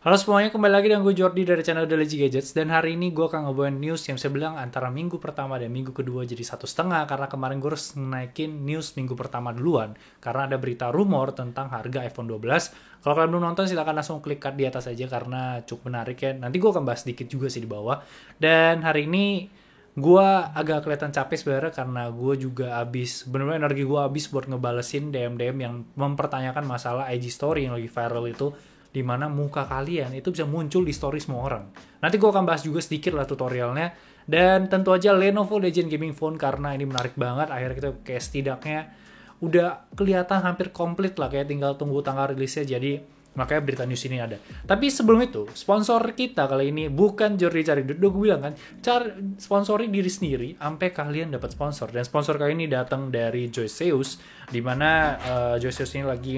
Halo semuanya, kembali lagi dengan gue Jordi dari channel The Lazy Gadgets. Dan hari ini gue akan ngebawain news yang saya bilang antara minggu pertama dan minggu kedua jadi 1,5. Karena kemarin gue harus naikin news minggu pertama duluan, karena ada berita rumor tentang harga iPhone 12. Kalau kalian belum nonton silahkan langsung klik card di atas aja karena cukup menarik ya. Nanti gue akan bahas sedikit juga sih di bawah. Dan hari ini gue agak kelihatan capek sebenarnya karena gue juga abis, bener-bener energi gue abis buat ngebalesin DM-DM yang mempertanyakan masalah IG story yang lagi viral itu, di mana muka kalian itu bisa muncul di story semua orang. Nanti gue akan bahas juga sedikit lah tutorialnya. Dan tentu aja Lenovo Legion Gaming Phone karena ini menarik banget. Akhirnya kita kayak setidaknya udah kelihatan hampir komplit lah, kayak tinggal tunggu tanggal rilisnya. Jadi makanya berita news ini ada. Tapi sebelum itu, sponsor kita kali ini bukan Jordi Cari Duit. Gue bilang kan, sponsori diri sendiri sampai kalian dapat sponsor. Dan sponsor kali ini datang dari Joyceus, di mana Joyceus ini lagi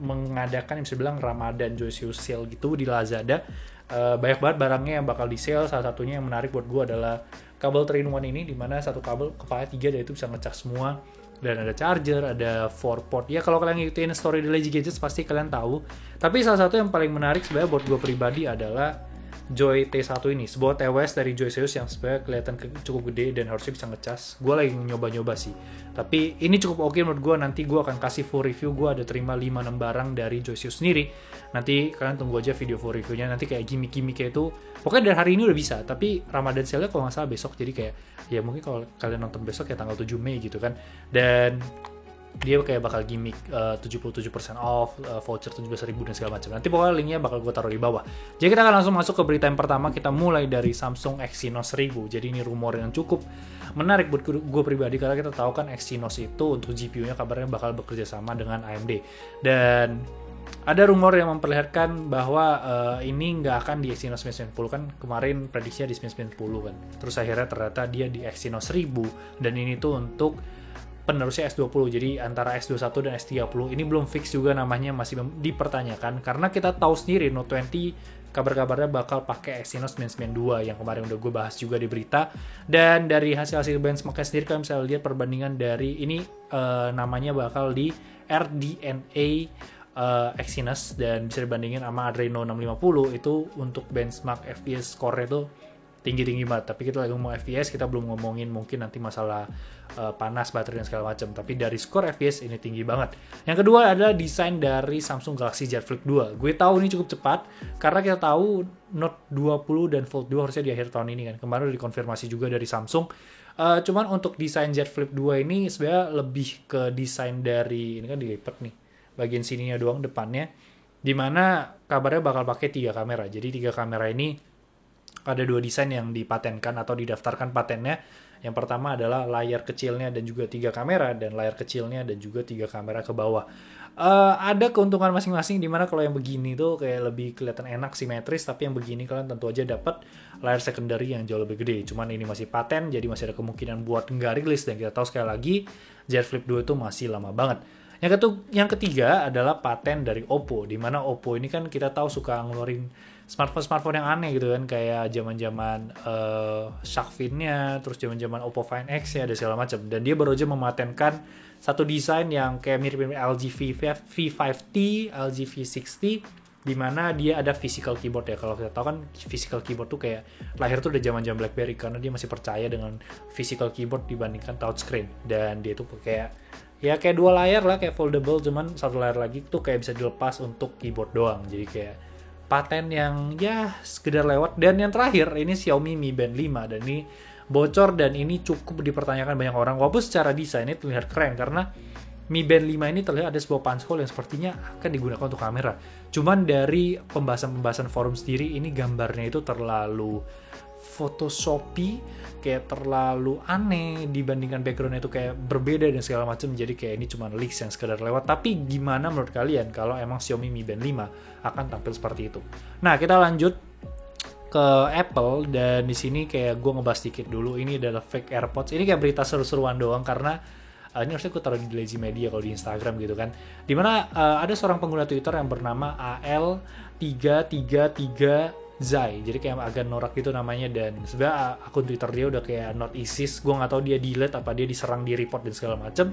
mengadakan yang bisa bilang Ramadan Joyceus sale gitu di Lazada. Banyak banget barangnya yang bakal di sale. Salah satunya yang menarik buat gue adalah kabel 3-in-1 ini, di mana satu kabel kepala 3 dan itu bisa ngecas semua. Dan ada charger, ada 4 port. Ya kalau kalian ngikutin story The Lazy Gadgets pasti kalian tahu. Tapi salah satu yang paling menarik sebenarnya buat gue pribadi adalah Joy T1 ini. Sebuah TWS dari Joyceus yang sebenarnya kelihatan cukup gede dan harusnya bisa ngecas. Gue lagi nyoba-nyoba sih. Tapi ini cukup oke menurut gue. Nanti gue akan kasih full review. Gue ada terima 5-6 barang dari Joyceus sendiri. Nanti kalian tunggu aja video full reviewnya. Nanti kayak gimmick-gimmicknya itu, pokoknya dari hari ini udah bisa. Tapi Ramadan sale-nya kalau nggak salah besok. Jadi kayak, ya mungkin kalau kalian nonton besok ya tanggal 7 Mei gitu kan. Dan dia kayak bakal gimmick 77% off, voucher 17.000 dan segala macam. Nanti pokoknya linknya bakal gue taruh di bawah. Jadi kita akan langsung masuk ke berita yang pertama. Kita mulai dari Samsung Exynos 1000. Jadi ini rumor yang cukup menarik buat gue pribadi, karena kita tahu kan Exynos itu untuk GPU-nya kabarnya bakal bekerja sama dengan AMD. Dan ada rumor yang memperlihatkan bahwa ini nggak akan di Exynos 990 kan, kemarin prediksinya di 990 kan. Terus akhirnya ternyata dia di Exynos 1000, dan ini tuh untuk penerusnya S20. Jadi antara S21 dan S30 ini belum fix juga namanya, masih dipertanyakan karena kita tahu sendiri Note 20 kabar-kabarnya bakal pakai Exynos 992 yang kemarin udah gue bahas juga di berita. Dan dari hasil-hasil benchmarknya sendiri kalian bisa lihat perbandingan dari ini, namanya bakal di RDNA Exynos, dan bisa dibandingin sama Adreno 650. Itu untuk benchmark FPS score itu tinggi-tinggi banget. Tapi kita lagi ngomong FPS, kita belum ngomongin mungkin nanti masalah panas baterai dan segala macam. Tapi dari skor FPS ini tinggi banget. Yang kedua adalah desain dari Samsung Galaxy Z Flip 2. Gue tahu ini cukup cepat karena kita tahu Note 20 dan Fold 2 harusnya di akhir tahun ini kan. Kemarin udah dikonfirmasi juga dari Samsung. Cuman untuk desain Z Flip 2 ini sebenarnya lebih ke desain dari, ini kan dilipat nih, bagian sininya doang depannya, dimana kabarnya bakal pakai 3 kamera. Jadi 3 kamera ini ada 2 desain yang dipatenkan atau didaftarkan patennya. Yang pertama adalah layar kecilnya dan juga 3 kamera, dan layar kecilnya dan juga 3 kamera ke bawah. Ada keuntungan masing-masing, dimana kalau yang begini tuh kayak lebih kelihatan enak, simetris, tapi yang begini kalian tentu aja dapat layar secondary yang jauh lebih gede. Cuman ini masih paten, jadi masih ada kemungkinan buat nggak rilis, dan kita tahu sekali lagi Z Flip 2 itu masih lama banget. Yang ketiga adalah paten dari Oppo, dimana Oppo ini kan kita tahu suka ngeluarin smartphone yang aneh gitu kan, kayak zaman-zaman Shark Fin-nya, terus zaman-zaman Oppo Find X ya, ada segala macam. Dan dia baru aja mematenkan satu desain yang kayak mirip-mirip LG V5T, LG V60, di mana dia ada physical keyboard ya. Kalau kita tahu kan physical keyboard tuh kayak lahir tuh udah zaman-zaman BlackBerry, karena dia masih percaya dengan physical keyboard dibandingkan touchscreen. Dan dia tuh kayak kayak 2 layar lah, kayak foldable, cuman 1 layar lagi tuh kayak bisa dilepas untuk keyboard doang. Jadi kayak paten yang ya sekedar lewat. Dan yang terakhir ini Xiaomi Mi Band 5, dan ini bocor dan ini cukup dipertanyakan banyak orang. Walaupun secara desain ini terlihat keren, karena Mi Band 5 ini terlihat ada sebuah punch hole yang sepertinya akan digunakan untuk kamera. Cuman dari pembahasan forum sendiri, ini gambarnya itu terlalu photoshoppy, kayak terlalu aneh dibandingkan backgroundnya itu kayak berbeda dan segala macam. Jadi kayak ini cuma leaks yang sekedar lewat. Tapi gimana menurut kalian kalau emang Xiaomi Mi Band 5 akan tampil seperti itu? Nah, kita lanjut ke Apple, dan di sini kayak gue ngebahas dikit dulu. Ini adalah fake AirPods. Ini kayak berita seru-seruan doang, karena ini harusnya gue taruh di Lazy Media kalau di Instagram gitu kan. Dimana ada seorang pengguna Twitter yang bernama AL333 Zai, jadi kayak agak norak gitu namanya. Dan sebenarnya akun Twitter dia udah kayak not ISIS. Gue nggak tahu dia delete apa dia diserang, di report dan segala macem.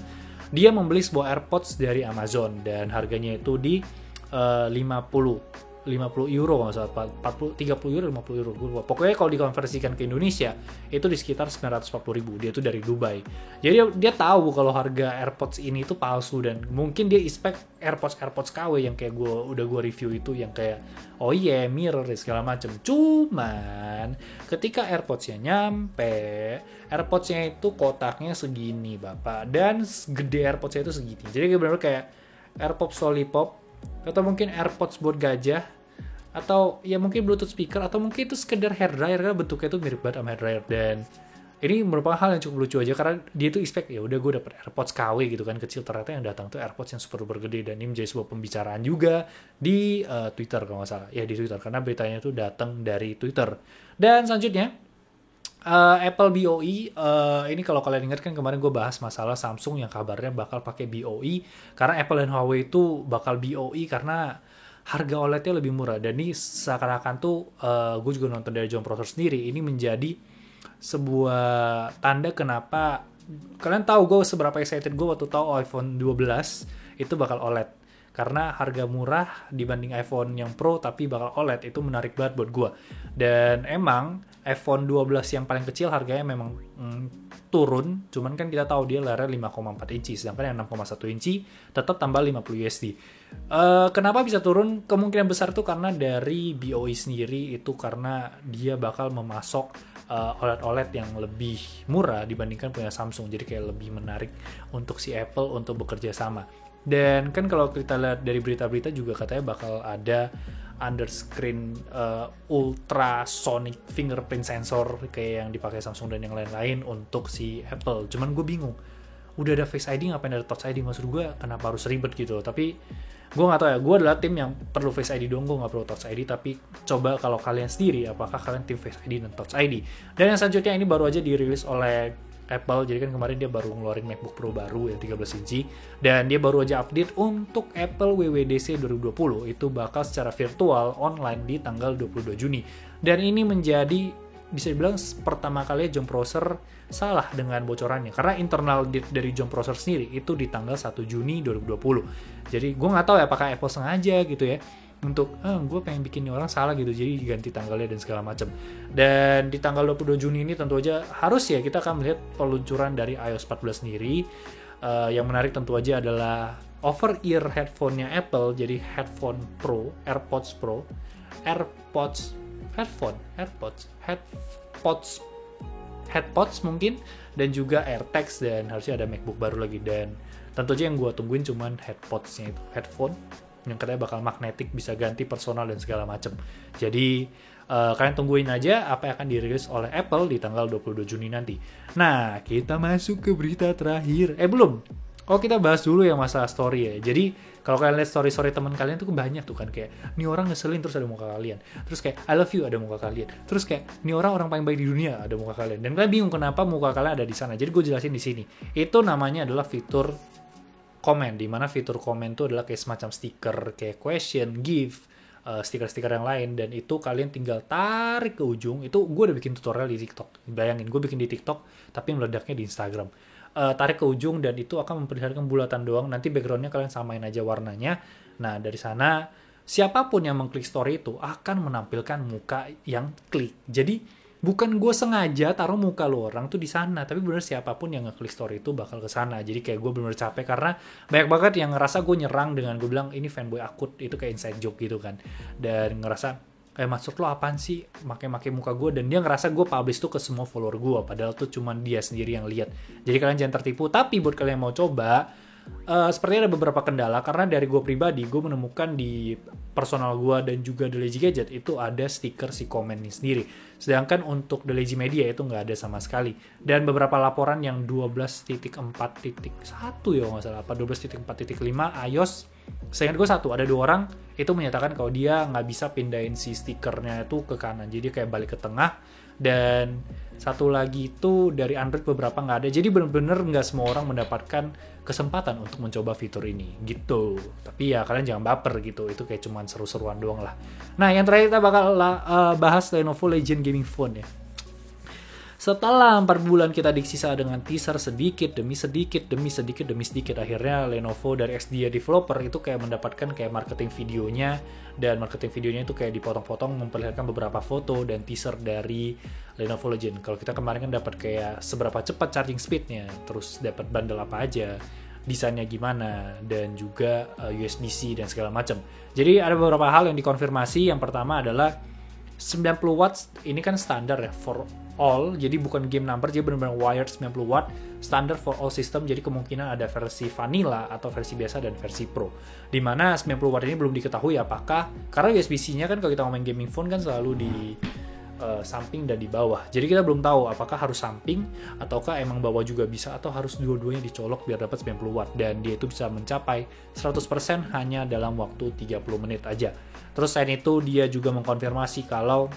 Dia membeli sebuah AirPods dari Amazon, dan harganya itu di 50 50 euro kalau nggak salah, 40, 30 euro, 50 euro. Pokoknya kalau dikonversikan ke Indonesia, itu di sekitar 940.000. Dia itu dari Dubai. Jadi dia tahu kalau harga AirPods ini itu palsu, dan mungkin dia expect AirPods KW yang kayak udah gue review itu, yang kayak oh iya mirror segala macem. Cuman ketika AirPods-nya nyampe, AirPods-nya itu kotaknya segini bapak, dan gede AirPods-nya itu segini. Jadi benar-benar kayak AirPods Lollipop, atau mungkin AirPods buat gajah, atau ya mungkin Bluetooth speaker, atau mungkin itu sekedar hair dryer, karena bentuknya itu mirip banget sama hair dryer. Dan ini merupakan hal yang cukup lucu aja, karena dia tuh expect ya udah gue dapet AirPods KW gitu kan, kecil, ternyata yang datang tuh AirPods yang super gede. Dan ini menjadi sebuah pembicaraan juga di Twitter kalau nggak salah, ya di Twitter, karena beritanya tuh datang dari Twitter. Dan selanjutnya Apple BOE, ini kalau kalian ingat kan kemarin gue bahas masalah Samsung yang kabarnya bakal pakai BOE, karena Apple dan Huawei itu bakal BOE karena harga OLED-nya lebih murah. Dan ini seakan-akan tuh gue juga nonton dari John Prosser sendiri, ini menjadi sebuah tanda kenapa kalian tahu gue seberapa excited gue waktu tahu iPhone 12 itu bakal OLED, karena harga murah dibanding iPhone yang Pro tapi bakal OLED, itu menarik banget buat gue. Dan emang iPhone 12 yang paling kecil harganya memang turun, cuman kan kita tahu dia layarnya 5,4 inci, sedangkan yang 6,1 inci tetap tambah 50 USD. Kenapa bisa turun? Kemungkinan besar tuh karena dari BOE sendiri, itu karena dia bakal memasok OLED yang lebih murah dibandingkan punya Samsung, jadi kayak lebih menarik untuk si Apple untuk bekerja sama. Dan kan kalau kita lihat dari berita-berita juga katanya bakal ada underscreen ultrasonic fingerprint sensor kayak yang dipakai Samsung dan yang lain-lain untuk si Apple. Cuman gue bingung, udah ada Face ID ngapain ada Touch ID? Maksud gue kenapa harus ribet gitu? Tapi gue nggak tahu ya, gue adalah tim yang perlu Face ID dong, gue nggak perlu Touch ID. Tapi coba kalau kalian sendiri, apakah kalian tim Face ID dan Touch ID? Dan yang selanjutnya ini baru aja dirilis oleh Apple. Jadi kan kemarin dia baru ngeluarin MacBook Pro baru yang 13 inci, dan dia baru aja update untuk Apple WWDC 2020, itu bakal secara virtual online di tanggal 22 Juni. Dan ini menjadi bisa dibilang pertama kali John Prosser salah dengan bocorannya, karena internal date dari John Prosser sendiri itu di tanggal 1 Juni 2020. Jadi gue nggak tahu ya apakah Apple sengaja gitu ya untuk gue pengen bikin ini orang salah gitu, jadi diganti tanggalnya dan segala macam. Dan di tanggal 22 Juni ini tentu aja harus ya kita akan melihat peluncuran dari iOS 14 sendiri. Yang menarik tentu aja adalah over-ear headphone-nya Apple, jadi headphone Pro, AirPods Pro, headpods mungkin, dan juga AirTags, dan harusnya ada MacBook baru lagi. Dan tentu aja yang gue tungguin cuman headpods-nya itu, headphone yang katanya bakal magnetik, bisa ganti personal dan segala macam. Jadi kalian tungguin aja apa yang akan dirilis oleh Apple di tanggal 22 Juni nanti. Nah, kita masuk ke berita terakhir. Belum. Kita bahas dulu yang masalah story ya. Jadi kalau kalian lihat story teman kalian tuh banyak tuh kan, kayak nih orang ngeselin terus ada muka kalian, terus kayak I love you ada muka kalian, terus kayak nih orang paling baik di dunia ada muka kalian, dan kalian bingung kenapa muka kalian ada di sana. Jadi gue jelasin di sini. Itu namanya adalah fitur komen, dimana fitur komen itu adalah kayak semacam stiker kayak question, give, stiker-stiker yang lain, dan itu kalian tinggal tarik ke ujung. Itu gue udah bikin tutorial di TikTok, bayangin gue bikin di TikTok tapi meledaknya di Instagram. Tarik ke ujung dan itu akan memperlihatkan bulatan doang, nanti backgroundnya kalian samain aja warnanya. Nah dari sana siapapun yang mengklik story itu akan menampilkan muka yang klik. Jadi bukan gue sengaja taruh muka lo orang tuh di sana, tapi bener siapapun yang ngeklik story itu bakal ke sana. Jadi kayak gue bener capek karena banyak banget yang ngerasa gue nyerang dengan gue bilang ini fanboy akut, itu kayak inside joke gitu kan. Dan ngerasa kayak maksud lo apaan sih make muka gue, dan dia ngerasa gue publish tuh ke semua follower gue, padahal tuh cuman dia sendiri yang lihat. Jadi kalian jangan tertipu. Tapi buat kalian yang mau coba, sepertinya ada beberapa kendala, karena dari gue pribadi gue menemukan di personal gue dan juga The Lazy Gadget itu ada stiker si komen ini sendiri, sedangkan untuk The Lazy Media itu nggak ada sama sekali. Dan beberapa laporan yang 12.4.1 ya nggak salah, apa 12.4.5 iOS, seingat gue ada 2 orang itu menyatakan kalau dia nggak bisa pindahin si stikernya itu ke kanan, jadi kayak balik ke tengah. Dan satu lagi itu dari Android beberapa nggak ada. Jadi bener-bener nggak semua orang mendapatkan kesempatan untuk mencoba fitur ini gitu. Tapi ya kalian jangan baper gitu, itu kayak cuman seru-seruan doang lah. Nah yang terakhir kita bakal bahas Lenovo Legion Gaming Phone ya. Setelah 4 bulan kita disisa dengan teaser sedikit demi sedikit, akhirnya Lenovo dari XDA developer itu kayak mendapatkan kayak marketing videonya, dan marketing videonya itu kayak dipotong-potong memperlihatkan beberapa foto dan teaser dari Lenovo Legion. Kalau kita kemarin kan dapat kayak seberapa cepat charging speednya, terus dapat bundle apa aja, desainnya gimana, dan juga USB-C dan segala macam. Jadi ada beberapa hal yang dikonfirmasi. Yang pertama adalah 90 watts, ini kan standar ya for all, jadi bukan game number, jadi benar-benar wired 90 watt, standar for all system, jadi kemungkinan ada versi vanilla atau versi biasa dan versi pro. Dimana 90 watt ini belum diketahui apakah, karena USB-C-nya kan kalau kita ngomongin gaming phone kan selalu di samping dan di bawah. Jadi kita belum tahu apakah harus samping ataukah emang bawah juga bisa, atau harus dua-duanya dicolok biar dapat 90 watt, dan dia itu bisa mencapai 100% hanya dalam waktu 30 menit aja. Terus selain itu dia juga mengkonfirmasi kalau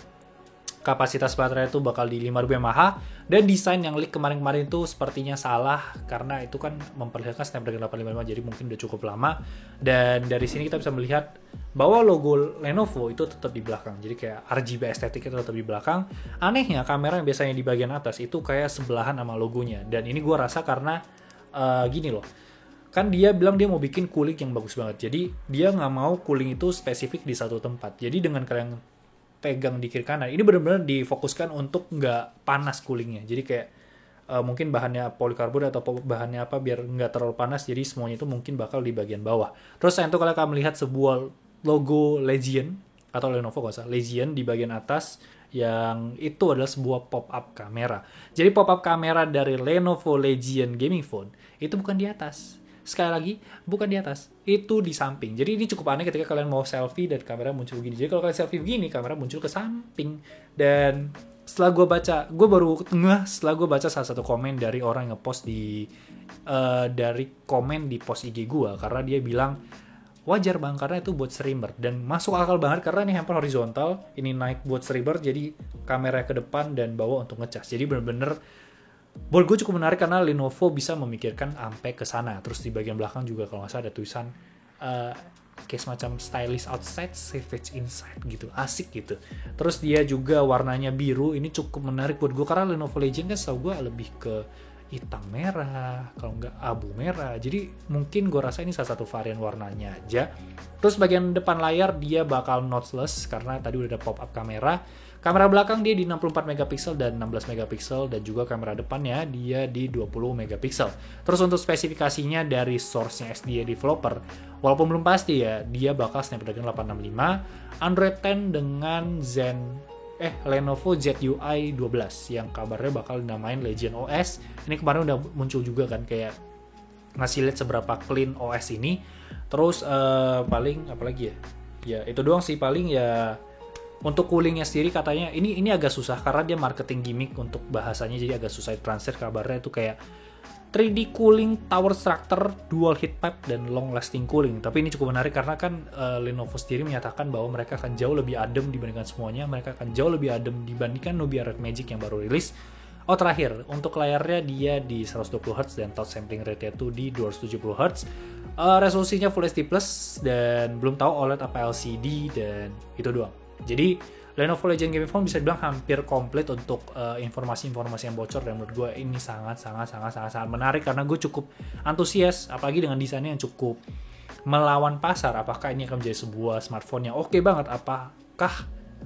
kapasitas baterai itu bakal di 5000 mAh, dan desain yang leak kemarin-kemarin itu sepertinya salah karena itu kan memperlihatkan Snapdragon 855, jadi mungkin udah cukup lama. Dan dari sini kita bisa melihat bahwa logo Lenovo itu tetap di belakang, jadi kayak RGB estetik itu tetap di belakang. Anehnya kamera yang biasanya di bagian atas itu kayak sebelahan sama logonya, dan ini gue rasa karena gini loh, kan dia bilang dia mau bikin cooling yang bagus banget, jadi dia nggak mau cooling itu spesifik di satu tempat. Jadi dengan kalian pegang di kiri kanan, ini benar-benar difokuskan untuk nggak panas coolingnya. Jadi kayak mungkin bahannya polikarbon atau bahannya apa biar nggak terlalu panas, jadi semuanya itu mungkin bakal di bagian bawah. Terus itu kalau kalian melihat sebuah logo Legion atau Lenovo nggak usah, Legion di bagian atas, yang itu adalah sebuah pop-up kamera. Jadi pop-up kamera dari Lenovo Legion gaming phone itu bukan di atas. Sekali lagi, bukan di atas, itu di samping. Jadi ini cukup aneh ketika kalian mau selfie dan kamera muncul begini. Jadi kalau kalian selfie begini, kamera muncul ke samping. Dan setelah gue baca salah satu komen dari orang yang ngepost dari komen di post IG gue, karena dia bilang wajar bang, karena itu buat streamer, dan masuk akal banget karena ini handphone horizontal, ini naik buat streamer, jadi kamera ke depan dan bawah untuk ngecas. Jadi bener-bener buat gue cukup menarik karena Lenovo bisa memikirkan sampai ke sana. Terus di bagian belakang juga kalau nggak salah ada tulisan kayak semacam stylish outside, savage inside gitu, asik gitu. Terus dia juga warnanya biru, ini cukup menarik buat gue karena Lenovo Legion kan setahu gue lebih ke hitam merah, kalau nggak abu merah. Jadi mungkin gue rasa ini salah satu varian warnanya aja. Terus bagian depan layar dia bakal notchless karena tadi udah ada pop-up kamera. Kamera belakang dia di 64 megapiksel dan 16 megapiksel, dan juga kamera depannya dia di 20 megapiksel. Terus untuk spesifikasinya dari source-nya XDA developer, walaupun belum pasti ya, dia bakal Snapdragon 865, Android 10 dengan Lenovo ZUI 12 yang kabarnya bakal dinamain Legion OS. Ini kemarin udah muncul juga kan kayak ngasih lihat seberapa clean OS ini. Terus paling apalagi ya? Ya itu doang sih paling ya. Untuk coolingnya sendiri katanya ini agak susah karena dia marketing gimmick untuk bahasanya, jadi agak susah translate. Kabarnya itu kayak 3D cooling tower structure, dual heat pipe, dan long lasting cooling. Tapi ini cukup menarik karena kan Lenovo sendiri menyatakan bahwa mereka akan jauh lebih adem dibandingkan semuanya. Mereka akan jauh lebih adem dibandingkan Nubia Red Magic yang baru rilis. Oh terakhir, untuk layarnya dia di 120Hz dan touch sampling rate-nya itu di 270Hz. Resolusinya Full HD+, dan belum tahu OLED apa LCD, dan itu doang. Jadi Lenovo Legion Gaming Phone bisa dibilang hampir komplit untuk informasi-informasi yang bocor, dan menurut gue ini sangat menarik karena gue cukup antusias, apalagi dengan desainnya yang cukup melawan pasar. Apakah ini akan menjadi sebuah smartphone yang oke banget,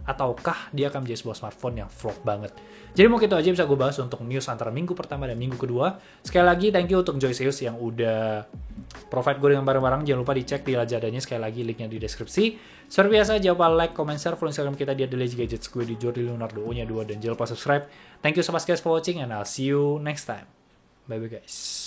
ataukah dia akan menjadi sebuah smartphone yang flop banget. Jadi mungkin itu aja bisa gue bahas untuk news antara minggu pertama dan minggu kedua. Sekali lagi thank you untuk Joyceus yang udah provide gue dengan barang-barang. Jangan lupa dicek di Lazadanya, sekali lagi linknya di deskripsi. Seperti biasa jangan lupa like, comment, share, follow Instagram kita di @lazy gadgets, gue di Jordi Leonardo O-nya 2, dan jangan lupa subscribe. Thank you so much guys for watching, and I'll see you next time. Bye bye guys.